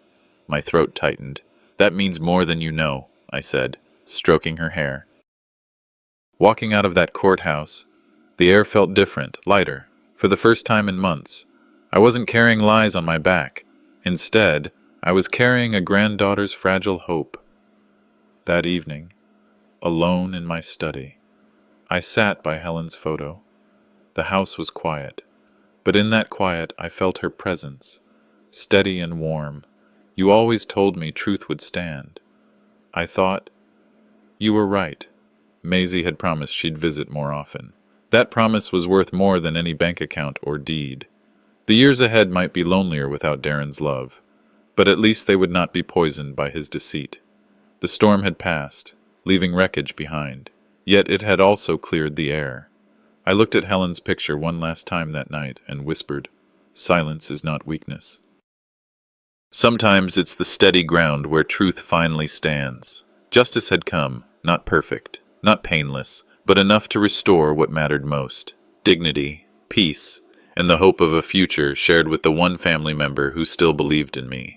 A: My throat tightened. "That means more than you know," I said, stroking her hair. Walking out of that courthouse, the air felt different, lighter. For the first time in months, I wasn't carrying lies on my back. Instead, I was carrying a granddaughter's fragile hope. That evening, alone in my study, I sat by Helen's photo. The house was quiet, but in that quiet I felt her presence, steady and warm. "You always told me truth would stand." I thought, "You were right." Maisie had promised she'd visit more often. That promise was worth more than any bank account or deed. The years ahead might be lonelier without Darren's love, but at least they would not be poisoned by his deceit. The storm had passed, leaving wreckage behind, yet it had also cleared the air. I looked at Helen's picture one last time that night and whispered, "Silence is not weakness." Sometimes it's the steady ground where truth finally stands. Justice had come, not perfect, not painless, but enough to restore what mattered most: dignity, peace, and the hope of a future shared with the one family member who still believed in me.